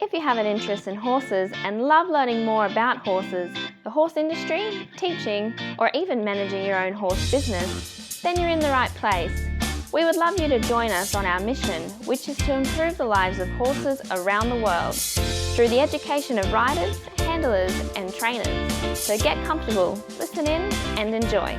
If you have an interest in horses and love learning more about horses, the horse industry, teaching, or even managing your own horse business, then you're in the right place. We would love you to join us on our mission, which is to improve the lives of horses around the world through the education of riders, handlers, and trainers. So get comfortable, listen in, and enjoy.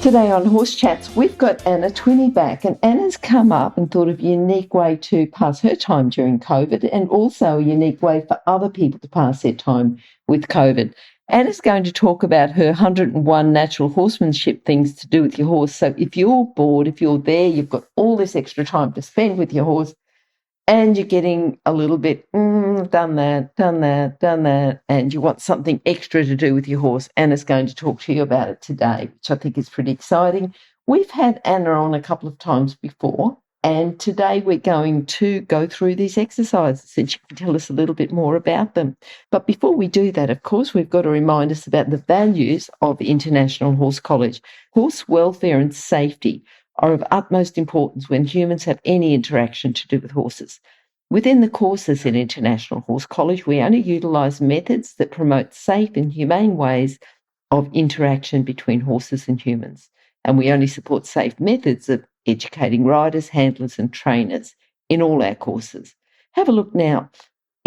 Today on Horse Chats, we've got Anna Twinney back, and Anna's come up and thought of a unique way to pass her time during COVID, and also a unique way for other people to pass their time with COVID. Anna's going to talk about her 101 natural horsemanship things to do with your horse. So if you're bored, if you're there, you've got all this extra time to spend with your horse, and you're getting a little bit, done that, and you want something extra to do with your horse, Anna's going to talk to you about it today, which I think is pretty exciting. We've had Anna on a couple of times before, and today we're going to go through these exercises and she can tell us a little bit more about them. But before we do that, of course, we've got to remind us about the values of International Horse College. Horse welfare and safety are of utmost importance when humans have any interaction to do with horses. Within the courses in International Horse College, we only utilise methods that promote safe and humane ways of interaction between horses and humans. And we only support safe methods of educating riders, handlers and trainers in all our courses. Have a look now.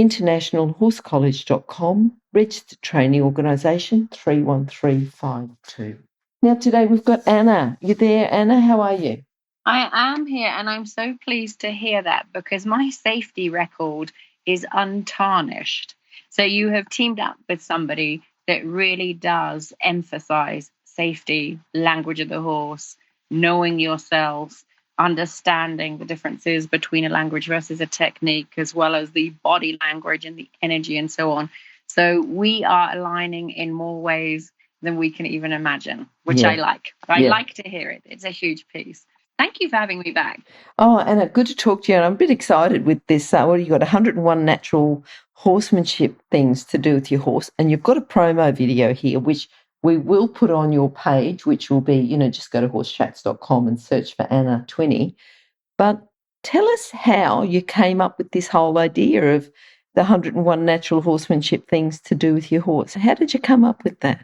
internationalhorsecollege.com, registered training organisation 31352. Now, today we've got Anna. You there, Anna? How are you? I am here, and I'm so pleased to hear that because my safety record is untarnished. So you have teamed up with somebody that really does emphasize safety, language of the horse, knowing yourself, understanding the differences between a language versus a technique, as well as the body language and the energy and so on. So we are aligning in more ways than we can even imagine, which I like. I like to hear it. It's a huge piece. Thank you for having me back. Oh, Anna, good to talk to you. And I'm a bit excited with this. What do you got? 101 natural horsemanship things to do with your horse. And you've got a promo video here, which we will put on your page, which will be, just go to horsechats.com and search for Anna Twinney. But tell us how you came up with this whole idea of the 101 natural horsemanship things to do with your horse. How did you come up with that?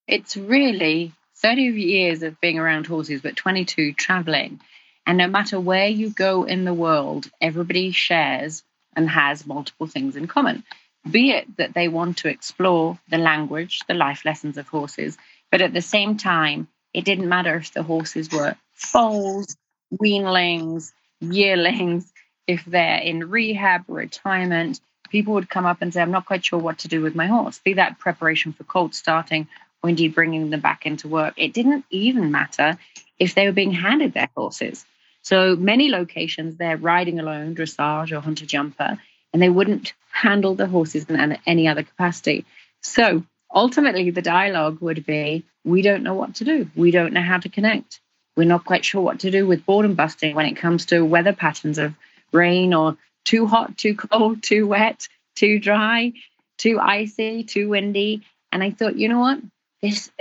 It's really 30 years of being around horses, but 22 traveling. And no matter where you go in the world, everybody shares and has multiple things in common, be it that they want to explore the language, the life lessons of horses, but at the same time, it didn't matter if the horses were foals, weanlings, yearlings, if they're in rehab, retirement, people would come up and say, I'm not quite sure what to do with my horse, be that preparation for colt starting, or indeed bringing them back into work. It didn't even matter if they were being handed their horses. So many locations, they're riding alone, dressage or hunter-jumper, and they wouldn't handle the horses in any other capacity. So ultimately, the dialogue would be, we don't know what to do. We don't know how to connect. We're not quite sure what to do with boredom busting when it comes to weather patterns of rain or too hot, too cold, too wet, too dry, too icy, too windy. And I thought, you know what?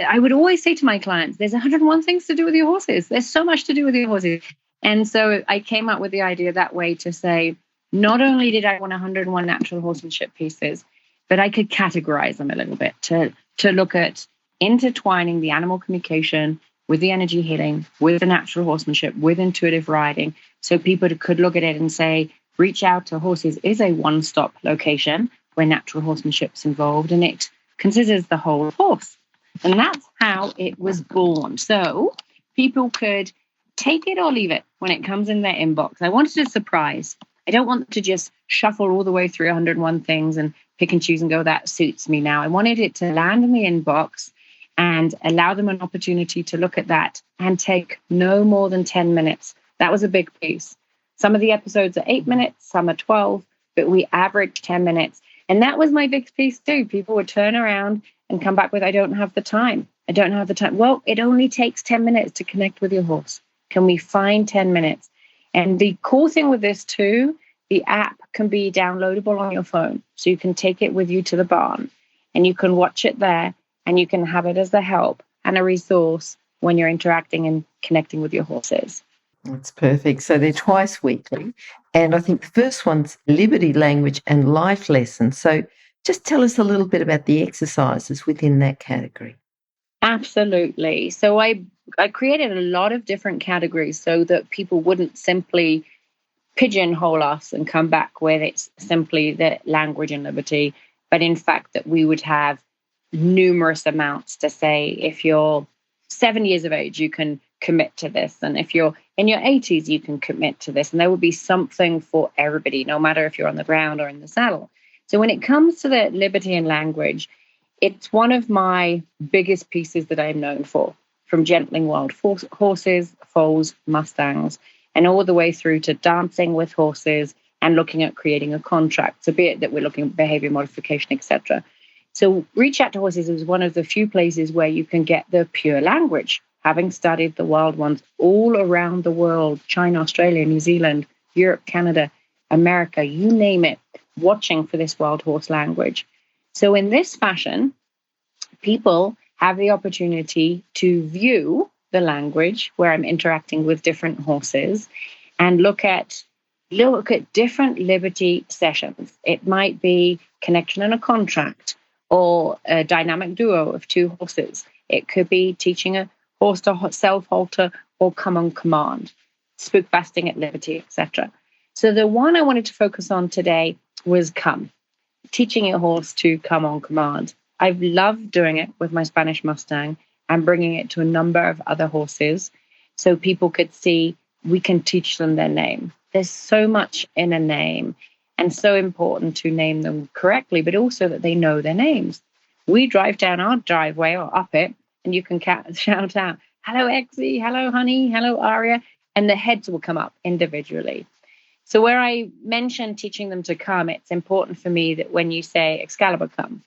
I would always say to my clients, there's 101 things to do with your horses. There's so much to do with your horses. And so I came up with the idea that way to say, not only did I want 101 natural horsemanship pieces, but I could categorize them a little bit to look at intertwining the animal communication with the energy healing, with the natural horsemanship, with intuitive riding. So people could look at it and say, Reach Out to Horses is a one-stop location where natural horsemanship's involved, and it considers the whole horse. And that's how it was born. So people could take it or leave it when it comes in their inbox. I wanted a surprise. I don't want to just shuffle all the way through 101 things and pick and choose and go, that suits me now. I wanted it to land in the inbox and allow them an opportunity to look at that and take no more than 10 minutes. That was a big piece. Some of the episodes are 8 minutes, some are 12, but we average 10 minutes. And that was my big piece too. People would turn around and come back with, I don't have the time. I don't have the time. Well, it only takes 10 minutes to connect with your horse. Can we find 10 minutes? And the cool thing with this too, the app can be downloadable on your phone. So you can take it with you to the barn and you can watch it there and you can have it as a help and a resource when you're interacting and connecting with your horses. That's perfect. So they're twice weekly. And I think the first one's liberty, language, and life lessons. So just tell us a little bit about the exercises within that category. Absolutely. So I created a lot of different categories so that people wouldn't simply pigeonhole us and come back with it's simply the language and liberty, but in fact that we would have numerous amounts to say. If you're 7 years of age, you can commit to this, and if you're in your 80s, you can commit to this, and there will be something for everybody, no matter if you're on the ground or in the saddle. So when it comes to the liberty and language, it's one of my biggest pieces that I'm known for, from gentling wild horses, foals, mustangs, and all the way through to dancing with horses and looking at creating a contract. So be it that we're looking at behavior modification, etc. So Reach Out to Horses is one of the few places where you can get the pure language, having studied the wild ones all around the world, China, Australia, New Zealand, Europe, Canada, America, you name it, watching for this wild horse language. So in this fashion, people have the opportunity to view the language where I'm interacting with different horses and look at different liberty sessions. It might be connection and a contract, or a dynamic duo of two horses. It could be teaching a horse to self-halter or come on command, spook fasting at liberty, etc. So the one I wanted to focus on today was come, teaching a horse to come on command. I've loved doing it with my Spanish Mustang and bringing it to a number of other horses so people could see we can teach them their name. There's so much in a name, and so important to name them correctly, but also that they know their names. We drive down our driveway or up it, and you can shout out, hello, Exie, hello, honey, hello, Aria, and the heads will come up individually. So where I mentioned teaching them to come, it's important for me that when you say Excalibur come,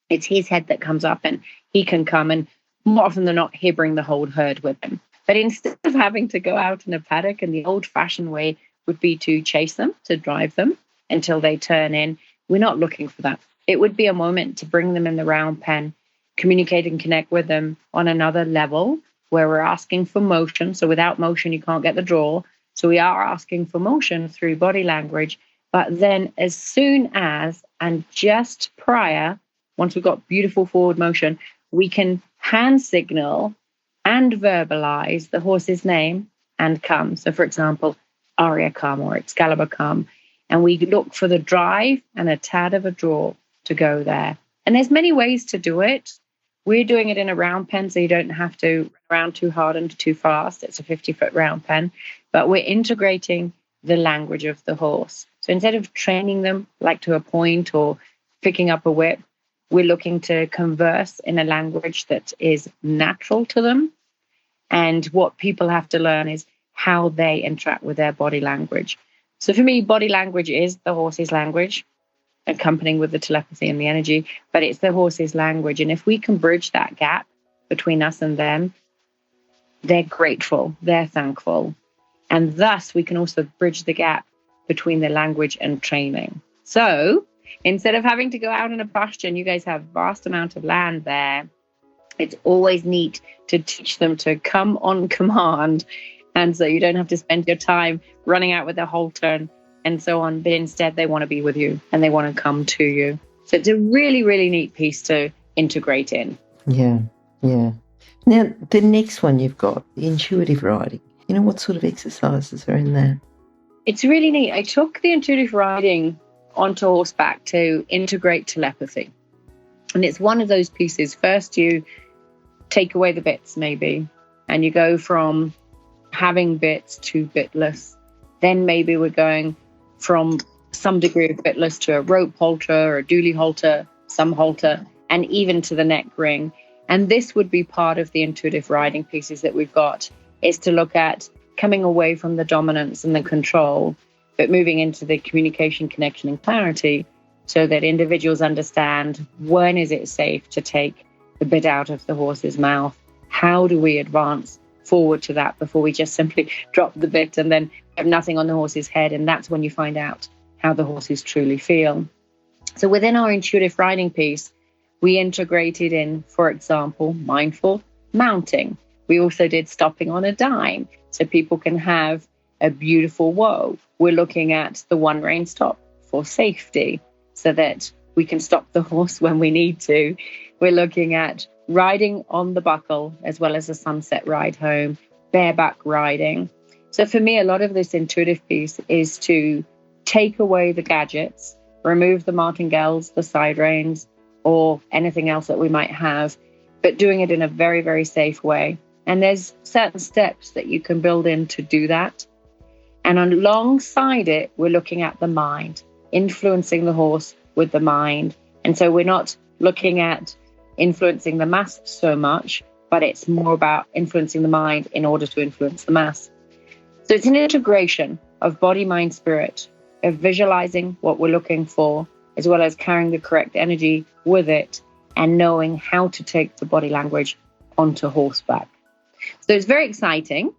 it's his head that comes up and he can come, and more often than not, he'll bring the whole herd with him. But instead of having to go out in a paddock, and the old-fashioned way would be to chase them, to drive them until they turn in, we're not looking for that. It would be a moment to bring them in the round pen, communicate and connect with them on another level where we're asking for motion. So without motion, you can't get the draw. So we are asking for motion through body language. But then as soon as, and just prior, once we've got beautiful forward motion, we can hand signal and verbalize the horse's name and come. So for example, Aria come or Excalibur come. And we look for the drive and a tad of a draw to go there. And there's many ways to do it. We're doing it in a round pen, so you don't have to run around too hard and too fast. It's a 50-foot round pen. But we're integrating the language of the horse. So instead of training them like to a point or picking up a whip, we're looking to converse in a language that is natural to them. And what people have to learn is how they interact with their body language. So for me, body language is the horse's language, accompanying with the telepathy and the energy, but it's the horse's language. And if we can bridge that gap between us and them, they're grateful, they're thankful. And thus we can also bridge the gap between the language and training. So instead of having to go out in a pasture, and you guys have vast amount of land there, it's always neat to teach them to come on command. And so you don't have to spend your time running out with a halter and so on, but instead they want to be with you and they want to come to you. So it's a really, really neat piece to integrate in. Yeah. Now, the next one you've got, the intuitive riding. What sort of exercises are in there? It's really neat. I took the intuitive riding onto horseback to integrate telepathy. And it's one of those pieces. First, you take away the bits, maybe, and you go from having bits to bitless. Then maybe we're going from some degree of bitless to a rope halter or a dually halter, some halter, and even to the neck ring. And this would be part of the intuitive riding pieces that we've got, is to look at coming away from the dominance and the control, but moving into the communication, connection, and clarity, so that individuals understand when is it safe to take the bit out of the horse's mouth. How do we advance forward to that before we just simply drop the bit and then have nothing on the horse's head? And that's when you find out how the horses truly feel. So within our intuitive riding piece, we integrated in, for example, mindful mounting. We also did stopping on a dime, so people can have a beautiful woe. We're looking at the one rein stop for safety so that we can stop the horse when we need to. We're looking at riding on the buckle as well as a sunset ride home, bareback riding. So for me, a lot of this intuitive piece is to take away the gadgets, remove the martingales, the side reins, or anything else that we might have, but doing it in a very, very safe way. And there's certain steps that you can build in to do that. And alongside it, we're looking at the mind, influencing the horse with the mind. And so we're not looking at influencing the mass so much, but it's more about influencing the mind in order to influence the mass. So it's an integration of body, mind, spirit, of visualizing what we're looking for, as well as carrying the correct energy with it and knowing how to take the body language onto horseback. So it's very exciting.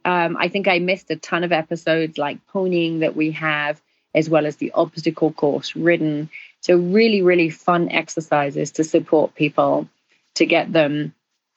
I think I missed a ton of episodes like ponying that we have, as well as the obstacle course ridden. So really, really fun exercises to support people to get them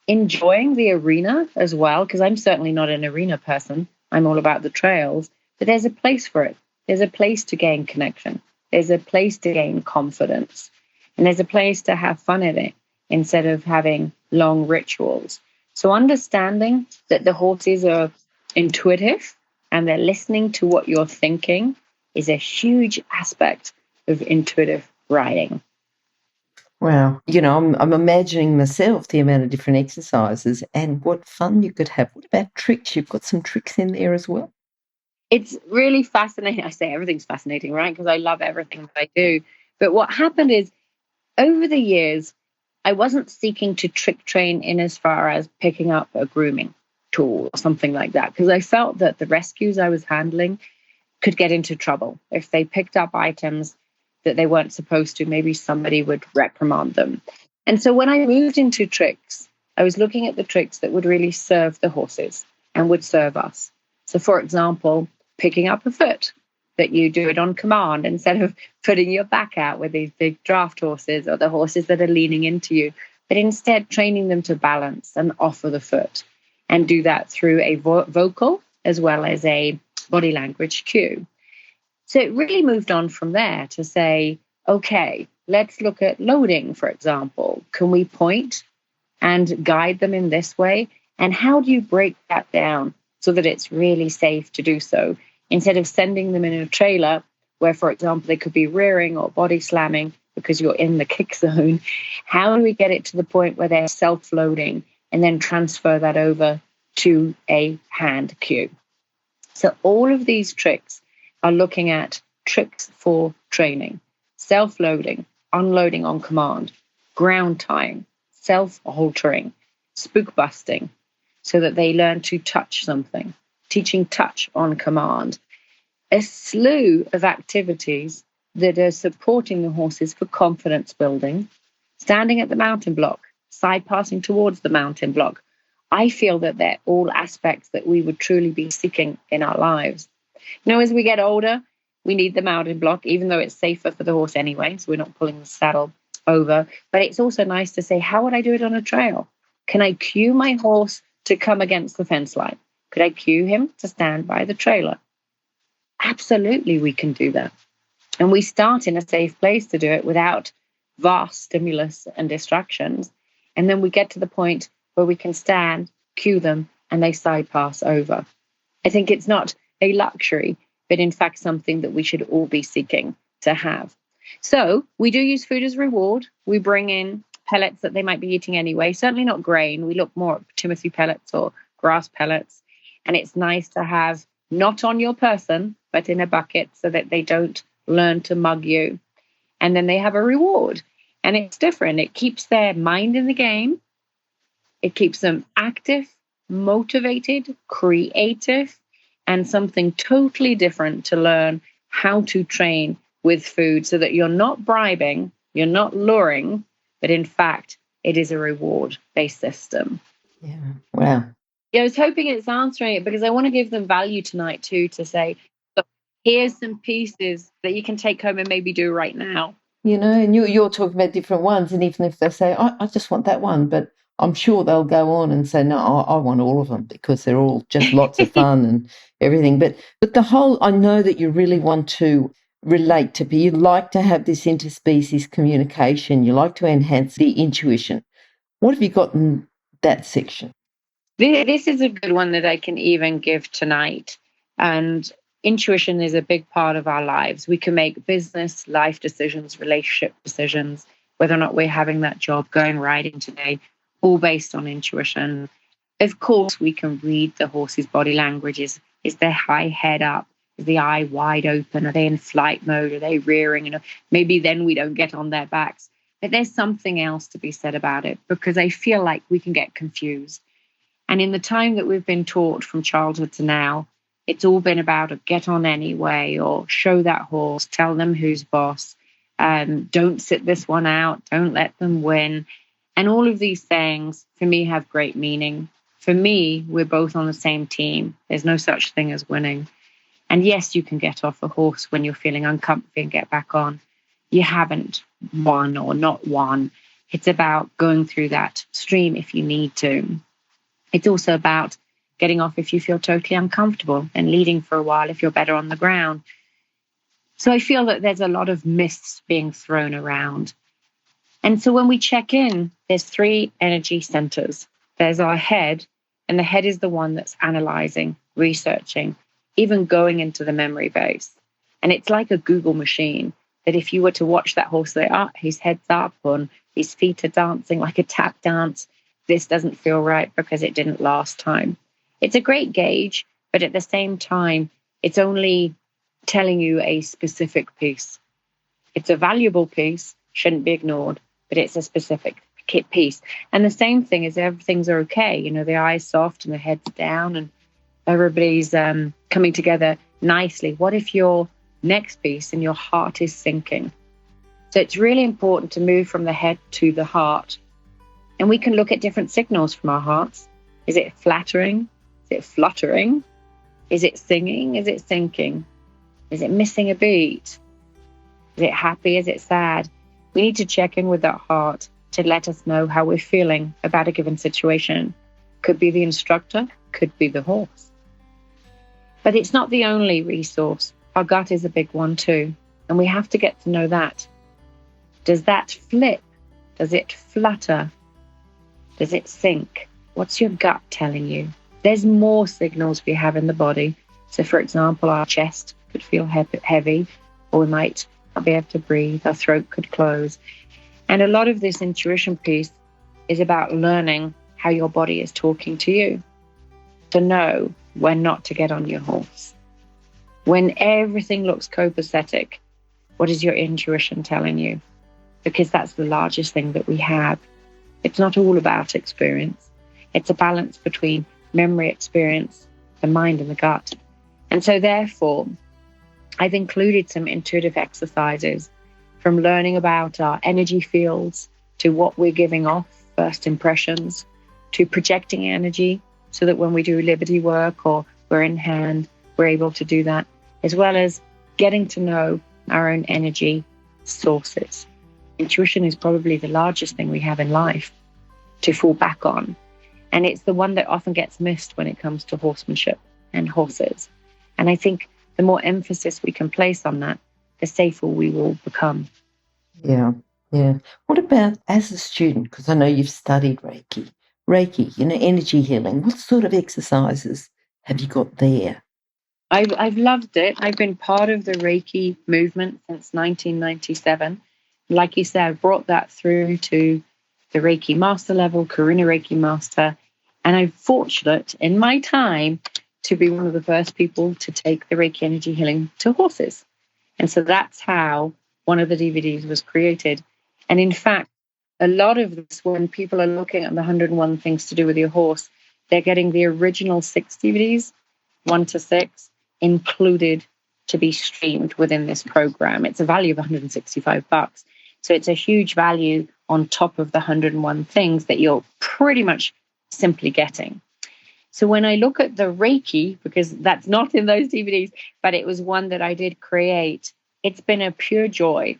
enjoying the arena as well, because I'm certainly not an arena person. I'm all about the trails, but there's a place for it. There's a place to gain connection. There's a place to gain confidence. And there's a place to have fun in it instead of having long rituals. So understanding that the horses are intuitive and they're listening to what you're thinking is a huge aspect of intuitive riding. Wow. I'm imagining myself the amount of different exercises and what fun you could have. What about tricks? You've got some tricks in there as well. It's really fascinating. I say everything's fascinating, right? Because I love everything that I do. But what happened is over the years, I wasn't seeking to trick train in as far as picking up a grooming tool or something like that, because I felt that the rescues I was handling could get into trouble. If they picked up items that they weren't supposed to, maybe somebody would reprimand them. And so when I moved into tricks, I was looking at the tricks that would really serve the horses and would serve us. So for example, picking up a foot, that you do it on command instead of putting your back out with these big draft horses or the horses that are leaning into you, but instead training them to balance and offer the foot and do that through a vocal as well as a body language cue. So it really moved on from there to say, okay, let's look at loading, for example. Can we point and guide them in this way? And how do you break that down so that it's really safe to do so? Instead of sending them in a trailer where, for example, they could be rearing or body slamming because you're in the kick zone, how do we get it to the point where they're self-loading and then transfer that over to a hand cue? So all of these tricks are looking at tricks for training, self-loading, unloading on command, ground tying, self-haltering, spook busting, so that they learn to touch something, teaching touch on command. A slew of activities that are supporting the horses for confidence building, standing at the mountain block, side passing towards the mountain block. I feel that they're all aspects that we would truly be seeking in our lives. As we get older, we need the mountain block, even though it's safer for the horse anyway, so we're not pulling the saddle over. But it's also nice to say, how would I do it on a trail? Can I cue my horse to come against the fence line? Could I cue him to stand by the trailer? Absolutely, we can do that. And we start in a safe place to do it without vast stimulus and distractions. And then we get to the point where we can stand, cue them, and they side pass over. I think it's not a luxury, but in fact something that we should all be seeking to have. So we do use food as reward. We bring in pellets that they might be eating anyway, certainly not grain. We look more at Timothy pellets or grass pellets. And it's nice to have not on your person, but in a bucket so that they don't learn to mug you. And then they have a reward. And it's different. It keeps their mind in the game. It keeps them active, motivated, creative, and something totally different to learn how to train with food so that you're not bribing, you're not luring, but in fact, it is a reward-based system. Yeah. Wow. Yeah, I was hoping it's answering it because I want to give them value tonight too, to say, look, here's some pieces that you can take home and maybe do right now. And you're talking about different ones, and even if they say, I just want that one, but I'm sure they'll go on and say, no, I want all of them because they're all just lots of fun and everything. But the whole, I know that you really want to relate to, you like to have this interspecies communication. You like to enhance the intuition. What have you got in that section? This is a good one that I can even give tonight. And intuition is a big part of our lives. We can make business, life decisions, relationship decisions, whether or not we're having that job, going riding today, all based on intuition. Of course, we can read the horse's body language. Is their high head up? Is the eye wide open? Are they in flight mode? Are they rearing? Maybe then we don't get on their backs. But there's something else to be said about it, because I feel like we can get confused. And in the time that we've been taught from childhood to now, it's all been about a get on anyway, or show that horse, tell them who's boss, don't sit this one out, don't let them win. And all of these things, for me, have great meaning. For me, we're both on the same team. There's no such thing as winning. And yes, you can get off a horse when you're feeling uncomfortable and get back on. You haven't won or not won. It's about going through that stream if you need to. It's also about getting off if you feel totally uncomfortable and leading for a while if you're better on the ground. So I feel that there's a lot of myths being thrown around. And so when we check in, there's 3 energy centers. There's our head, and the head is the one that's analyzing, researching, even going into the memory base. And it's like a Google machine that if you were to watch that horse say, his head's up and his feet are dancing like a tap dance, this doesn't feel right because it didn't last time. It's a great gauge, but at the same time, it's only telling you a specific piece. It's a valuable piece, shouldn't be ignored, but it's a specific piece. And the same thing is everything's okay. The eye's soft and the head's down and everybody's coming together nicely. What if your next piece and your heart is sinking? So it's really important to move from the head to the heart. And we can look at different signals from our hearts. Is it flattering? Is it fluttering? Is it singing? Is it sinking? Is it missing a beat? Is it happy? Is it sad? We need to check in with that heart to let us know how we're feeling about a given situation. Could be the instructor, could be the horse. But it's not the only resource. Our gut is a big one too. And we have to get to know that. Does that flip? Does it flutter? Does it sink? What's your gut telling you? There's more signals we have in the body. So for example, our chest could feel heavy, or we might not be able to breathe. Our throat could close. And a lot of this intuition piece is about learning how your body is talking to you, to know when not to get on your horse. When everything looks copacetic, what is your intuition telling you? Because that's the largest thing that we have. It's not all about experience. It's a balance between memory, experience, the mind and the gut. And so therefore, I've included some intuitive exercises, from learning about our energy fields to what we're giving off, first impressions, to projecting energy so that when we do liberty work or we're in hand, we're able to do that, as well as getting to know our own energy sources. Intuition is probably the largest thing we have in life to fall back on. And it's the one that often gets missed when it comes to horsemanship and horses. And I think the more emphasis we can place on that, the safer we will become. Yeah. What about as a student? Because I know you've studied Reiki, energy healing. What sort of exercises have you got there? I've loved it. I've been part of the Reiki movement since 1997. Like you said, I brought that through to the Reiki master level, Karuna Reiki master. And I'm fortunate in my time to be one of the first people to take the Reiki energy healing to horses. And so that's how one of the DVDs was created. And in fact, a lot of this, when people are looking at the 101 things to do with your horse, they're getting the original 6 DVDs, 1 to 6, included to be streamed within this program. It's a value of $165. So it's a huge value on top of the 101 things that you're pretty much simply getting. So when I look at the Reiki, because that's not in those DVDs, but it was one that I did create, it's been a pure joy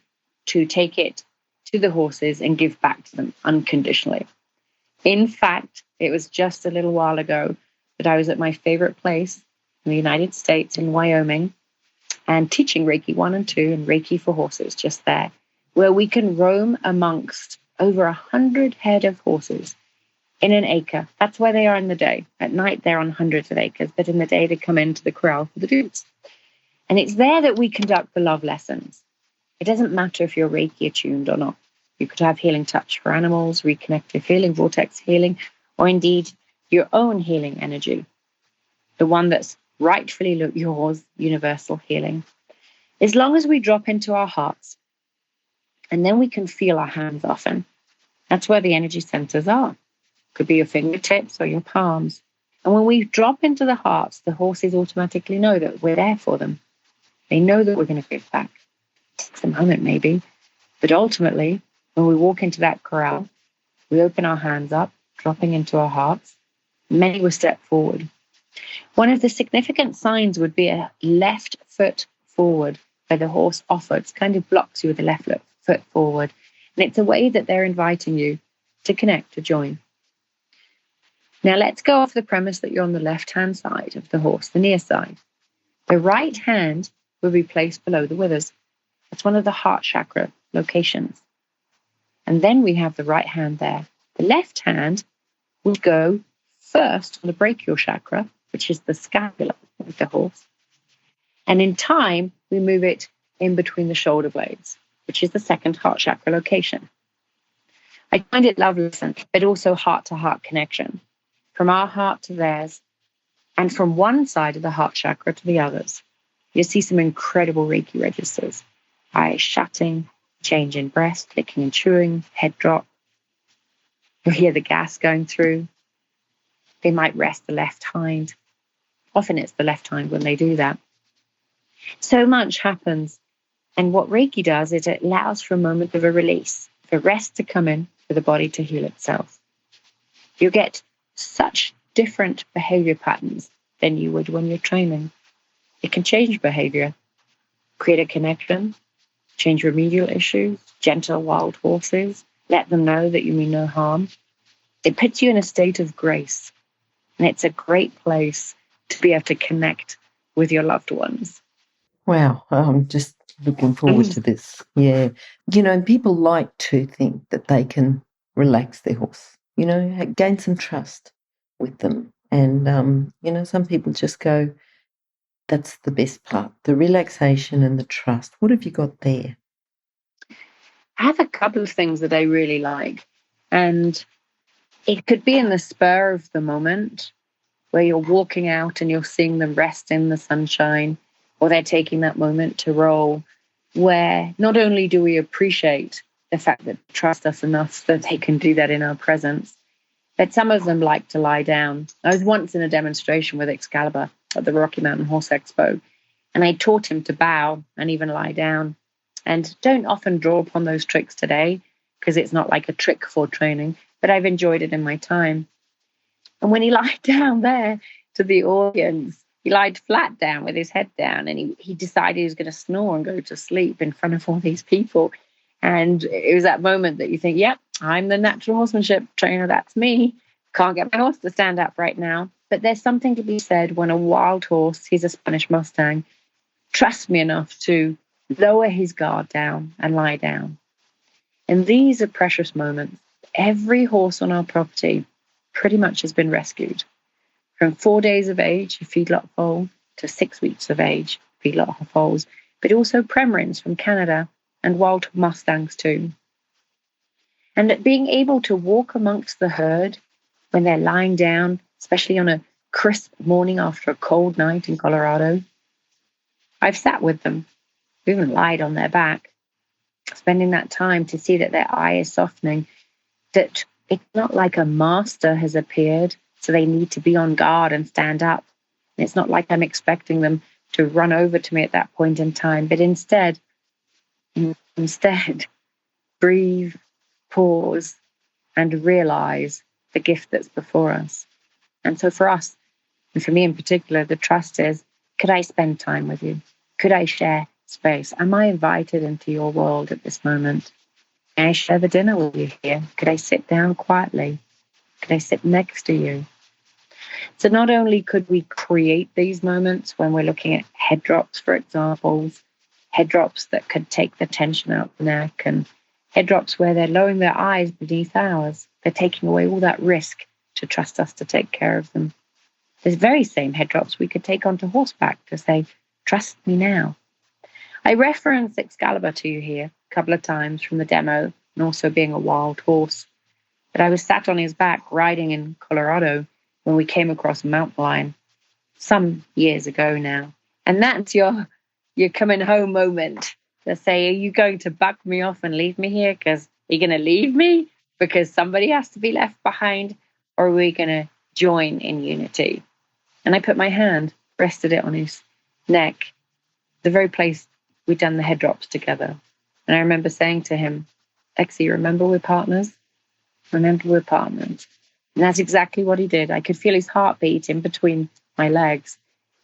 to take it to the horses and give back to them unconditionally. In fact, it was just a little while ago that I was at my favorite place in the United States in Wyoming and teaching Reiki 1 and 2 and Reiki for horses just there, where we can roam amongst over 100 head of horses in an acre. That's where they are in the day. At night, they're on hundreds of acres, but in the day, they come into the corral for the dudes. And it's there that we conduct the love lessons. It doesn't matter if you're Reiki attuned or not. You could have healing touch for animals, reconnective healing, vortex healing, or indeed your own healing energy, the one that's rightfully yours, universal healing. As long as we drop into our hearts, and then we can feel our hands often. That's where the energy centers are. Could be your fingertips or your palms. And when we drop into the hearts, the horses automatically know that we're there for them. They know that we're going to give back. It takes a moment maybe, but ultimately, when we walk into that corral, we open our hands up, dropping into our hearts. Many will step forward. One of the significant signs would be a left foot forward, where the horse offers, kind of blocks you with the left foot forward. And it's a way that they're inviting you to connect, to join. Now let's go off the premise that you're on the left-hand side of the horse, the near side. The right hand will be placed below the withers. That's one of the heart chakra locations. And then we have the right hand there. The left hand will go first on the brachial chakra, which is the scapula of the horse. And in time, we move it in between the shoulder blades, which is the second heart chakra location. I find it lovely, but also heart-to-heart connection, from our heart to theirs, and from one side of the heart chakra to the others. You'll see some incredible Reiki registers. Eyes shutting, change in breath, clicking and chewing, head drop. You'll hear the gas going through. They might rest the left hind. Often it's the left hind when they do that. So much happens. And what Reiki does is it allows for a moment of a release, for rest to come in, for the body to heal itself. You get such different behavior patterns than you would when you're training. It can change behavior, create a connection, change remedial issues, gentle wild horses, let them know that you mean no harm. It puts you in a state of grace. And it's a great place to be able to connect with your loved ones. Wow, I'm just looking forward to this. Yeah. People like to think that they can relax their horse, gain some trust with them. And, some people just go, that's the best part, the relaxation and the trust. What have you got there? I have a couple of things that I really like. And it could be in the spur of the moment where you're walking out and you're seeing them rest in the sunshine, or they're taking that moment to roll, where not only do we appreciate the fact that they trust us enough that they can do that in our presence, but some of them like to lie down. I was once in a demonstration with Excalibur at the Rocky Mountain Horse Expo, and I taught him to bow and even lie down. And don't often draw upon those tricks today because it's not like a trick for training, but I've enjoyed it in my time. And when he lied down there to the audience, he lied flat down with his head down, and he decided he was going to snore and go to sleep in front of all these people. And it was that moment that you think, yep, I'm the natural horsemanship trainer. That's me. Can't get my horse to stand up right now. But there's something to be said when a wild horse, he's a Spanish Mustang, trusts me enough to lower his guard down and lie down. And these are precious moments. Every horse on our property pretty much has been rescued. From 4 days of age, a feedlot foal, to 6 weeks of age, feedlot foals, but also Premarins from Canada and wild Mustangs too. And that being able to walk amongst the herd when they're lying down, especially on a crisp morning after a cold night in Colorado, I've sat with them, even lied on their back, spending that time to see that their eye is softening, that it's not like a master has appeared, so they need to be on guard and stand up. And it's not like I'm expecting them to run over to me at that point in time, but instead, breathe, pause, and realize the gift that's before us. And so for us, and for me in particular, the trust is, could I spend time with you? Could I share space? Am I invited into your world at this moment? Can I share the dinner with you here? Could I sit down quietly? Could I sit next to you? So not only could we create these moments when we're looking at head drops, for example, head drops that could take the tension out the neck, and head drops where they're lowering their eyes beneath ours. They're taking away all that risk to trust us to take care of them. These very same head drops we could take onto horseback to say, trust me now. I reference Excalibur to you here a couple of times from the demo, and also being a wild horse. But I was sat on his back riding in Colorado when we came across a mountain lion some years ago now. And that's your coming home moment to say, are you going to buck me off and leave me here? Because you're going to leave me because somebody has to be left behind, or are we going to join in unity? And I put my hand, rested it on his neck, the very place we'd done the head drops together. And I remember saying to him, Exie, remember we're partners? Remember we're partners. And that's exactly what he did. I could feel his heartbeat in between my legs,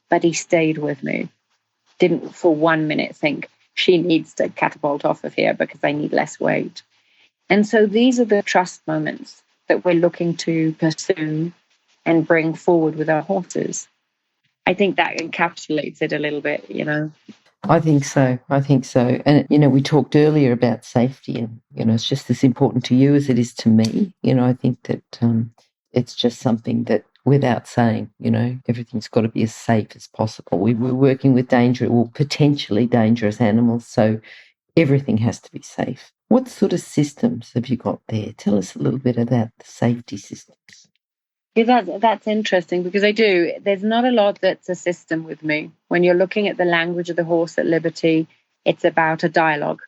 but he stayed with me. Didn't for 1 minute think, she needs to catapult off of here because I need less weight. And so these are the trust moments that we're looking to pursue and bring forward with our horses. I think that encapsulates it a little bit, I think so. And, we talked earlier about safety, and, it's just as important to you as it is to me. I think that it's just something that, without saying, everything's got to be as safe as possible. We're working with potentially dangerous animals, so everything has to be safe. What sort of systems have you got there? Tell us a little bit about the safety systems. Yeah, that's interesting, because there's not a lot that's a system with me. When you're looking at the language of the horse at Liberty, it's about a dialogue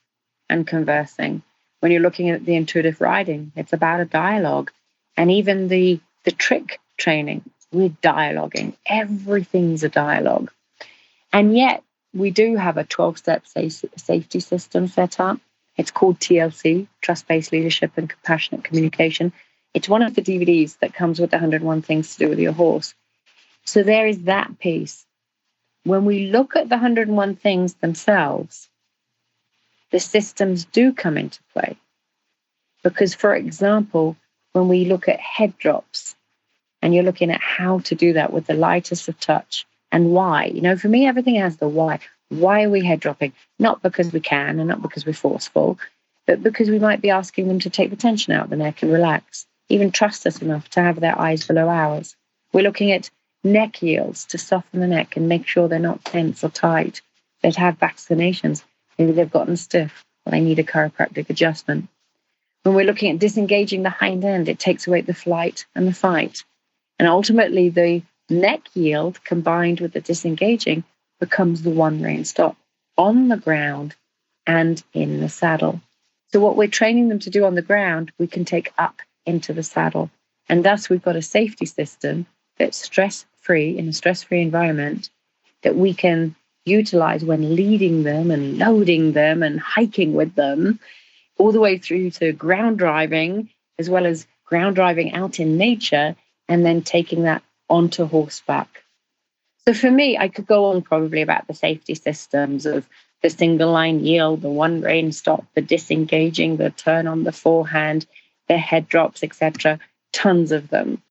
and conversing. When you're looking at the intuitive riding, it's about a dialogue. And even the trick training, we're dialoguing. Everything's a dialogue. And yet we do have a 12-step safety system set up. It's called TLC, Trust-Based Leadership and Compassionate Communication. It's one of the DVDs that comes with the 101 Things to Do with Your Horse. So there is that piece. When we look at the 101 things themselves, the systems do come into play. Because, for example, when we look at head drops, and you're looking at how to do that with the lightest of touch, and why. For me, everything has the why. Why are we head dropping? Not because we can, and not because we're forceful, but because we might be asking them to take the tension out of the neck and relax. Even trust us enough to have their eyes below ours. We're looking at neck yields to soften the neck and make sure they're not tense or tight. They'd have vaccinations. Maybe they've gotten stiff, or they need a chiropractic adjustment. When we're looking at disengaging the hind end, it takes away the flight and the fight. And ultimately, the neck yield combined with the disengaging becomes the one rein stop on the ground and in the saddle. So what we're training them to do on the ground, we can take up into the saddle. And thus we've got a safety system that's stress-free, in a stress-free environment, that we can utilize when leading them and loading them and hiking with them, all the way through to ground driving, as well as ground driving out in nature, and then taking that onto horseback. So for me, I could go on probably about the safety systems of the single line yield, the one rein stop, the disengaging, the turn on the forehand, the head drops, etc. Tons of them.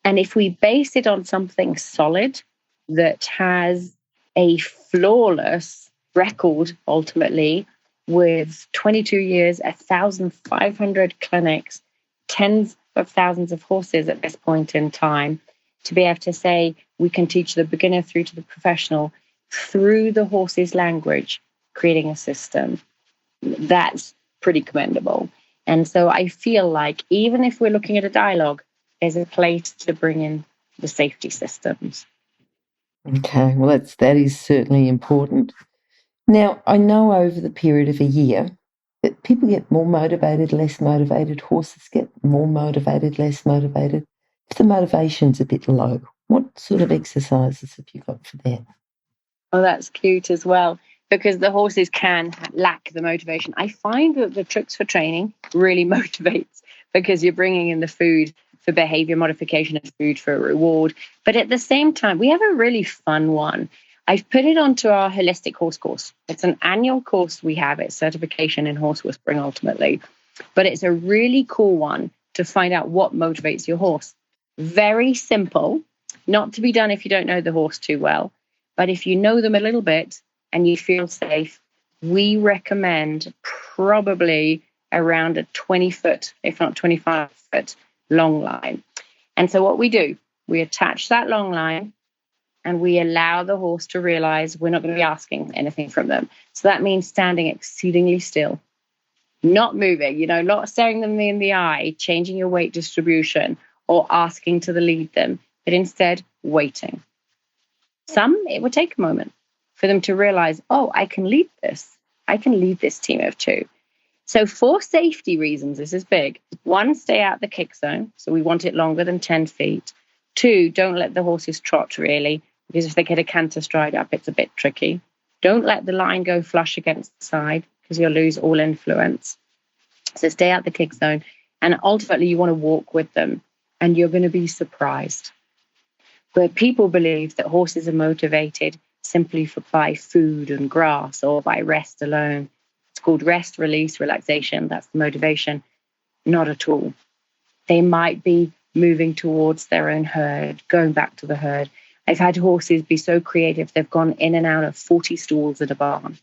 And if we base it on something solid that has a flawless record, ultimately, with 22 years, 1,500 clinics, tens of thousands of horses at this point in time, to be able to say we can teach the beginner through to the professional through the horse's language, creating a system, that's pretty commendable. And so I feel like even if we're looking at a dialogue, there's a place to bring in the safety systems. Okay, well, that is certainly important. Now, I know over the period of a year that people get more motivated, less motivated, horses get more motivated, less motivated. If the motivation's a bit low, what sort of exercises have you got for that? Oh, that's cute as well, because the horses can lack the motivation. I find that the tricks for training really motivates, because you're bringing in the food for behavior modification and food for reward. But at the same time, we have a really fun one. I've put it onto our holistic horse course. It's an annual course we have. It's certification in horse whispering ultimately. But it's a really cool one to find out what motivates your horse. Very simple, not to be done if you don't know the horse too well. But if you know them a little bit and you feel safe, we recommend probably around a 20-foot, if not 25-foot long line. And so what we do, we attach that long line and we allow the horse to realize we're not going to be asking anything from them. So that means standing exceedingly still, not moving, not staring them in the eye, changing your weight distribution or asking to lead them, but instead waiting. It would take a moment for them to realize, oh, I can lead this. I can lead this team of two. So for safety reasons, this is big. 1, stay out the kick zone. So we want it longer than 10 feet. 2, don't let the horses trot really, because if they get a canter stride up, it's a bit tricky. Don't let the line go flush against the side because you'll lose all influence. So stay out the kick zone. And ultimately, you want to walk with them and you're going to be surprised. Where people believe that horses are motivated simply by food and grass or by rest alone. It's called rest, release, relaxation. That's the motivation. Not at all. They might be moving towards their own herd, going back to the herd. I've had horses be so creative, they've gone in and out of 40 stalls at a barn.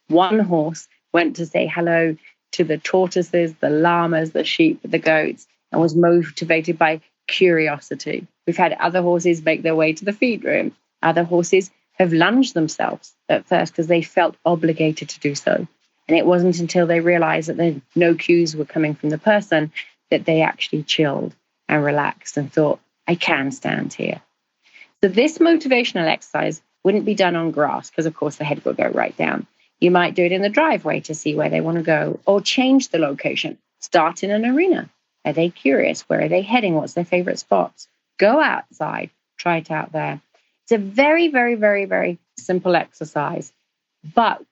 One horse went to say hello to the tortoises, the llamas, the sheep, the goats, and was motivated by curiosity. We've had other horses make their way to the feed room. Other horses have lunged themselves at first because they felt obligated to do so. And it wasn't until they realized that no cues were coming from the person that they actually chilled and relaxed and thought, I can stand here. So this motivational exercise wouldn't be done on grass because, of course, the head will go right down. You might do it in the driveway to see where they want to go or change the location. Start in an arena. Are they curious? Where are they heading? What's their favorite spots? Go outside. Try it out there. It's a very, very, very, very simple exercise. But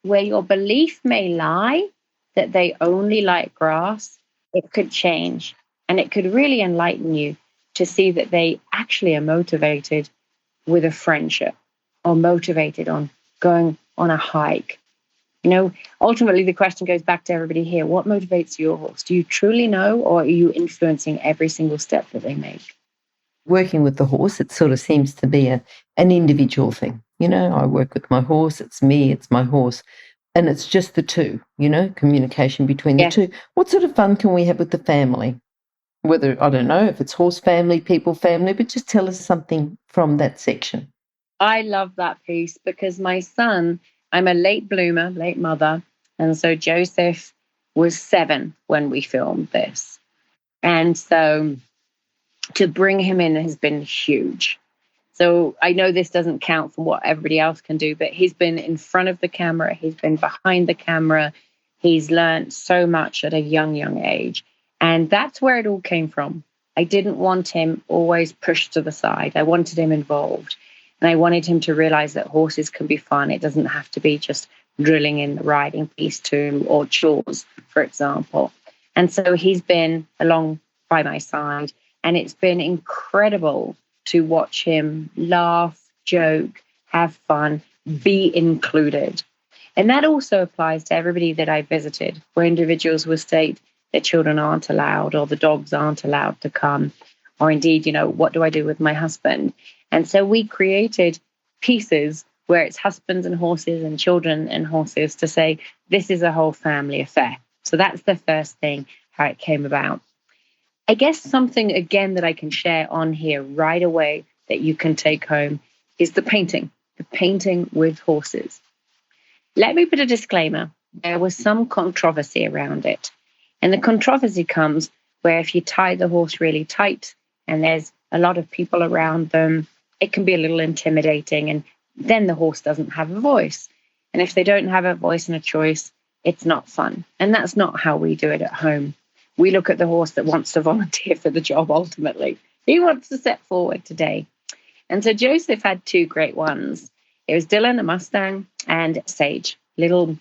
where your belief may lie that they only like grass, it could change. And it could really enlighten you to see that they actually are motivated with a friendship or motivated on going on a hike. Ultimately, the question goes back to everybody here. What motivates your horse? Do you truly know, or are you influencing every single step that they make? Working with the horse, it sort of seems to be an individual thing. I work with my horse, it's me, it's my horse. And it's just the two, communication between the two. What sort of fun can we have with the family? Whether, I don't know, if it's horse family, people family, but just tell us something from that section. I love that piece because my son, I'm a late bloomer, late mother. And so Joseph was 7 when we filmed this. And so to bring him in has been huge. So I know this doesn't count for what everybody else can do, but he's been in front of the camera. He's been behind the camera. He's learned so much at a young age. And that's where it all came from. I didn't want him always pushed to the side. I wanted him involved. And I wanted him to realize that horses can be fun. It doesn't have to be just drilling in the riding piece too, or chores, for example. And so he's been along by my side. And it's been incredible to watch him laugh, joke, have fun, be included. And that also applies to everybody that I visited, where individuals will state their children aren't allowed or the dogs aren't allowed to come. Or indeed, what do I do with my husband? And so we created pieces where it's husbands and horses and children and horses to say, this is a whole family affair. So that's the first thing, how it came about. I guess something, again, that I can share on here right away that you can take home is the painting with horses. Let me put a disclaimer. There was some controversy around it. And the controversy comes where if you tie the horse really tight and there's a lot of people around them, it can be a little intimidating. And then the horse doesn't have a voice. And if they don't have a voice and a choice, it's not fun. And that's not how we do it at home. We look at the horse that wants to volunteer for the job ultimately. He wants to step forward today. And so Joseph had 2 great ones. It was Dylan, a Mustang, and Sage, little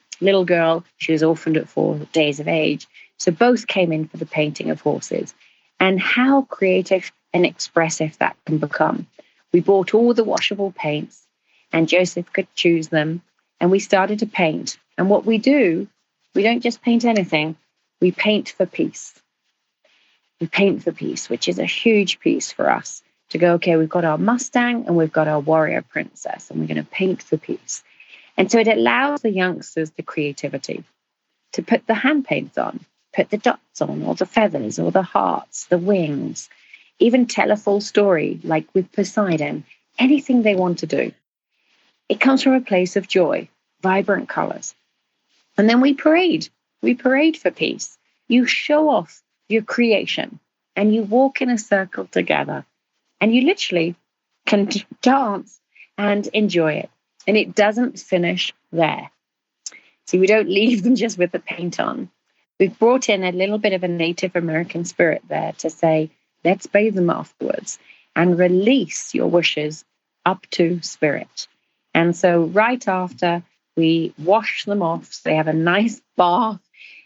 girl. She was orphaned at 4 days of age. So both came in for the painting of horses. And how creative and expressive that can become. We bought all the washable paints and Joseph could choose them. And we started to paint. And what we do, we don't just paint anything. We paint for peace. We paint for peace, which is a huge piece for us to go, okay, we've got our Mustang and we've got our warrior princess, and we're going to paint for peace. And so it allows the youngsters the creativity to put the hand paints on, put the dots on, or the feathers, or the hearts, the wings, even tell a full story, like with Poseidon, anything they want to do. It comes from a place of joy, vibrant colors. And then we parade. We parade for peace. You show off your creation and you walk in a circle together and you literally can dance and enjoy it. And it doesn't finish there. See, we don't leave them just with the paint on. We've brought in a little bit of a Native American spirit there to say, let's bathe them afterwards and release your wishes up to spirit. And so right after, we wash them off, so they have a nice bath,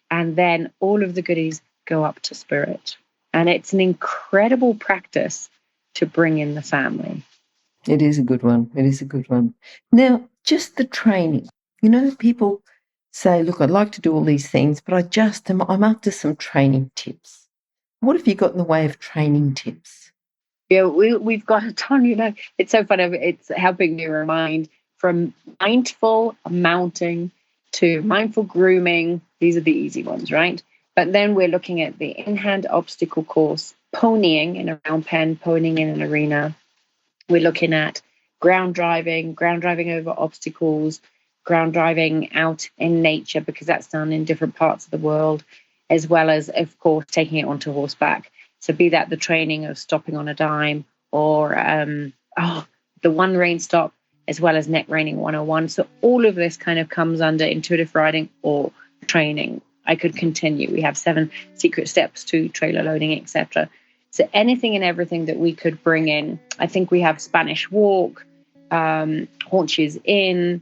and then all of the goodies go up to spirit. And it's an incredible practice to bring in the family. It is a good one. It is a good one. Now, just the training. You know, people say, look, I'd like to do all these things, but I'm after some training tips. What have you got in the way of training tips? Yeah, we've got a ton, it's so funny. It's helping me remind, from mindful mounting to mindful grooming. These are the easy ones, right? But then we're looking at the in-hand obstacle course, ponying in a round pen, ponying in an arena. We're looking at ground driving over obstacles, ground driving out in nature, because that's done in different parts of the world, as well as, of course, taking it onto horseback. So be that the training of stopping on a dime, or the one rein stop, as well as neck reining 101. So all of this kind of comes under intuitive riding or training. I could continue. We have 7 secret steps to trailer loading, etc. So anything and everything that we could bring in. I think we have Spanish walk, haunches in,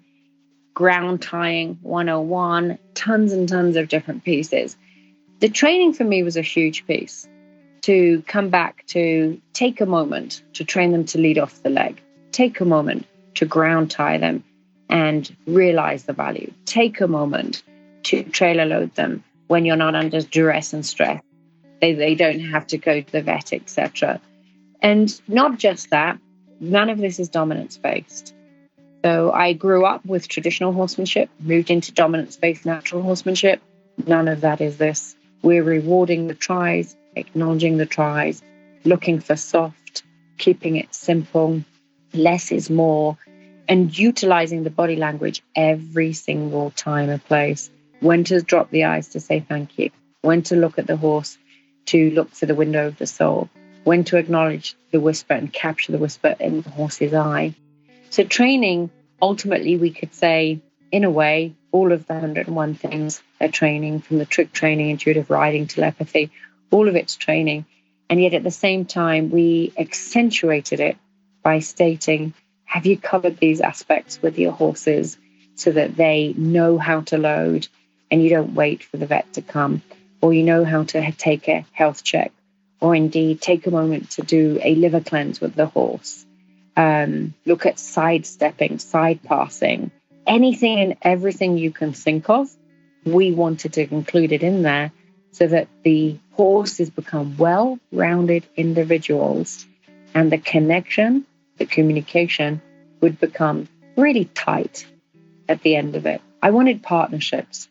ground tying 101, tons and tons of different pieces. The training for me was a huge piece. To come back to take a moment to train them to lead off the leg. Take a moment to ground tie them and realize the value. Take a moment to trailer load them when you're not under duress and stress. They don't have to go to the vet, etc. And not just that, none of this is dominance-based. So I grew up with traditional horsemanship, moved into dominance-based natural horsemanship. None of that is this. We're rewarding the tries, acknowledging the tries, looking for soft, keeping it simple, less is more, and utilizing the body language every single time and place. When to drop the eyes to say thank you, when to look at the horse to look for the window of the soul, when to acknowledge the whisper and capture the whisper in the horse's eye. So training, ultimately, we could say, in a way, all of the 101 things are training, from the trick training, intuitive riding, telepathy, all of it's training. And yet at the same time, we accentuated it by stating, have you covered these aspects with your horses so that they know how to load and you don't wait for the vet to come, or you know how to take a health check, or indeed take a moment to do a liver cleanse with the horse. Look at sidestepping, side passing, anything and everything you can think of. We wanted to include it in there so that the horses become well-rounded individuals, and the connection, the communication would become really tight at the end of it. I wanted partnerships,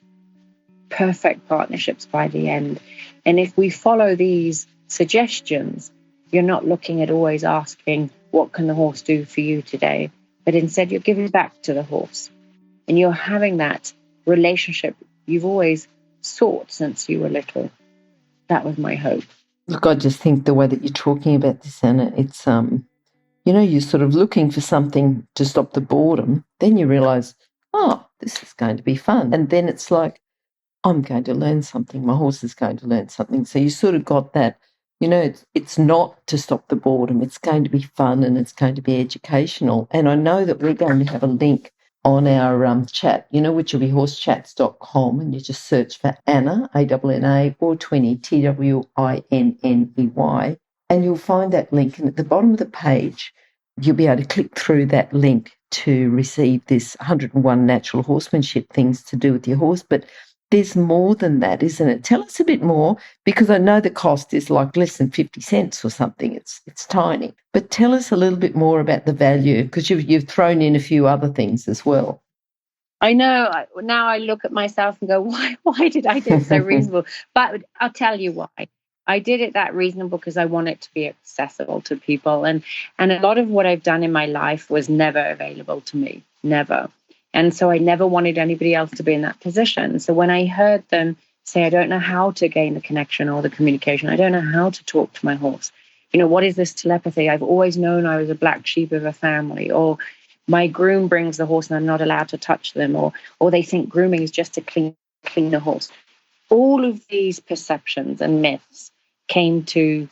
perfect partnerships by the end. And if we follow these suggestions, you're not looking at always asking, what can the horse do for you today? But instead, you're giving back to the horse. And you're having that relationship you've always sought since you were little. That was my hope. Look, I just think the way that you're talking about this, Anna, it's, you're sort of looking for something to stop the boredom. Then you realise, oh, this is going to be fun. And then it's like, I'm going to learn something. My horse is going to learn something. So you sort of got that, it's not to stop the boredom. It's going to be fun and it's going to be educational. And I know that we're going to have a link on our chat, which will be horsechats.com, and you just search for Anna, A-N-N-A, or Twinney, T-W-I-N-N-E-Y, and you'll find that link. And at the bottom of the page, you'll be able to click through that link to receive this 101 natural horsemanship things to do with your horse. But there's more than that, isn't it? Tell us a bit more, because I know the cost is like less than 50 cents or something. It's tiny. But tell us a little bit more about the value, because you've thrown in a few other things as well. I know. Now I look at myself and go, why did I do it so reasonable? But I'll tell you why. I did it that reasonable because I want it to be accessible to people. And a lot of what I've done in my life was never available to me, never. And so I never wanted anybody else to be in that position. So when I heard them say, I don't know how to gain the connection or the communication, I don't know how to talk to my horse. What is this telepathy? I've always known I was a black sheep of a family, or my groom brings the horse and I'm not allowed to touch them, or they think grooming is just to clean a horse. All of these perceptions and myths came to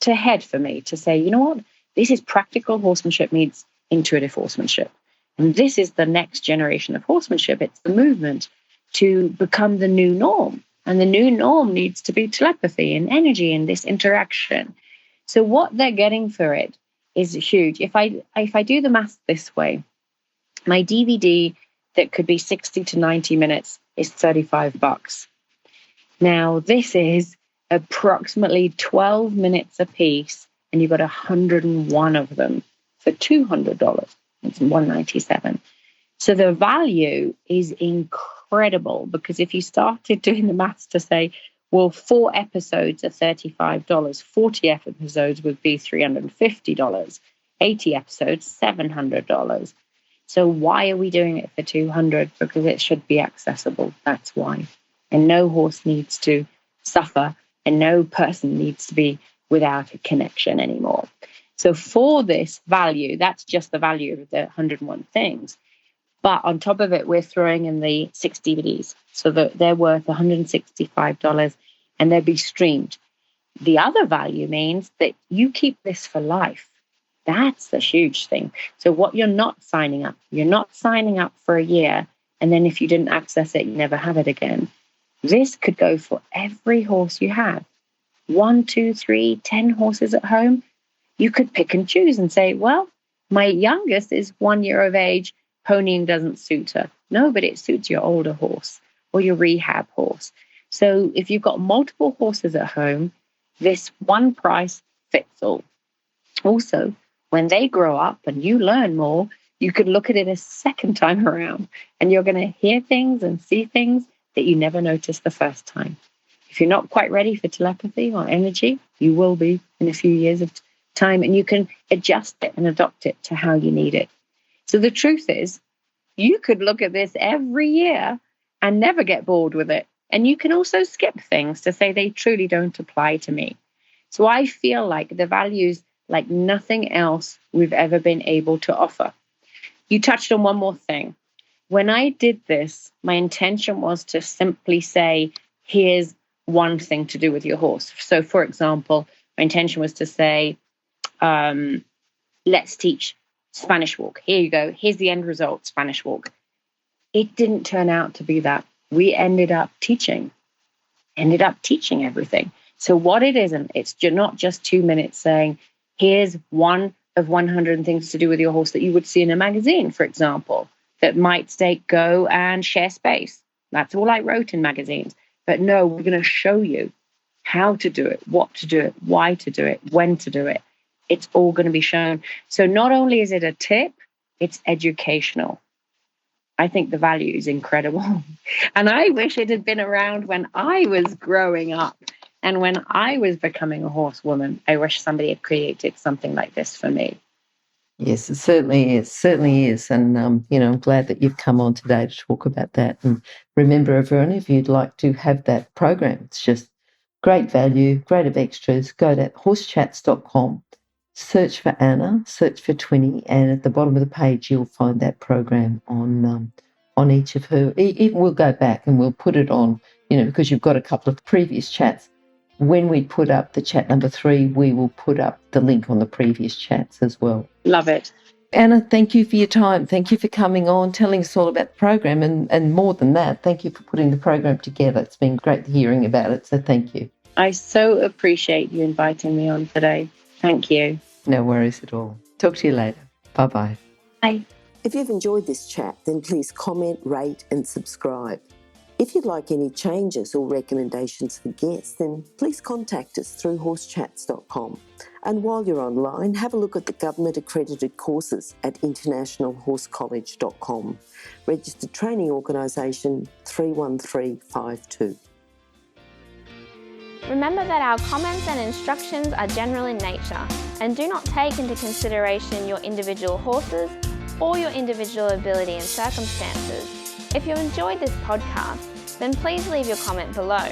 head for me to say, you know what? This is practical horsemanship meets intuitive horsemanship. And this is the next generation of horsemanship. It's the movement to become the new norm. And the new norm needs to be telepathy and energy and this interaction. So what they're getting for it is huge. If I do the math this way, my DVD that could be 60 to 90 minutes is $35. Now, this is approximately 12 minutes a piece, and you've got 101 of them for $200. It's $197. So the value is incredible, because if you started doing the maths to say, well, 4 episodes are $35, 40 episodes would be $350, 80 episodes, $700. So why are we doing it for $200? Because it should be accessible. That's why. And no horse needs to suffer, and no person needs to be without a connection anymore. So for this value, that's just the value of the 101 things. But on top of it, we're throwing in the 6 DVDs. So that they're worth $165, and they'll be streamed. The other value means that you keep this for life. That's the huge thing. So what you're not signing up for a year, and then if you didn't access it, you never have it again. This could go for every horse you have. 1, 2, 3, 10 horses at home. You could pick and choose and say, well, my youngest is 1 year of age. Ponying doesn't suit her. No, but it suits your older horse or your rehab horse. So if you've got multiple horses at home, this one price fits all. Also, when they grow up and you learn more, you could look at it a second time around, and you're going to hear things and see things that you never noticed the first time. If you're not quite ready for telepathy or energy, you will be in a few years of time, and you can adjust it and adopt it to how you need it. So the truth is, you could look at this every year and never get bored with it. And you can also skip things to say they truly don't apply to me. So I feel like the value's like nothing else we've ever been able to offer. You touched on one more thing. When I did this, my intention was to simply say, here's one thing to do with your horse. So for example, my intention was to say, let's teach Spanish walk. Here you go. Here's the end result, Spanish walk. It didn't turn out to be that. We ended up teaching everything. So what it isn't, it's not just 2 minutes saying, here's one of 100 things to do with your horse that you would see in a magazine, for example, that might say, go and share space. That's all I wrote in magazines. But no, we're going to show you how to do it, what to do it, why to do it, when to do it. It's all going to be shown. So not only is it a tip, it's educational. I think the value is incredible. And I wish it had been around when I was growing up and when I was becoming a horsewoman. I wish somebody had created something like this for me. Yes, it certainly is. And, I'm glad that you've come on today to talk about that. And remember, everyone, if you'd like to have that program, it's just great value, great of extras. Go to horsechats.com, search for Anna, search for Twinney, and at the bottom of the page, you'll find that program on each of her. Even we'll go back and we'll put it on, because you've got a couple of previous chats. When we put up the chat number 3, we will put up the link on the previous chats as well. Love it. Anna, thank you for your time. Thank you for coming on, telling us all about the program. And more than that, thank you for putting the program together. It's been great hearing about it. So thank you. I so appreciate you inviting me on today. Thank you. No worries at all. Talk to you later. Bye-bye. Bye. If you've enjoyed this chat, then please comment, rate and subscribe. If you'd like any changes or recommendations for guests, then please contact us through horsechats.com. And while you're online, have a look at the government-accredited courses at internationalhorsecollege.com. Registered Training Organisation 31352. Remember that our comments and instructions are general in nature and do not take into consideration your individual horses or your individual ability and circumstances. If you enjoyed this podcast, then please leave your comment below.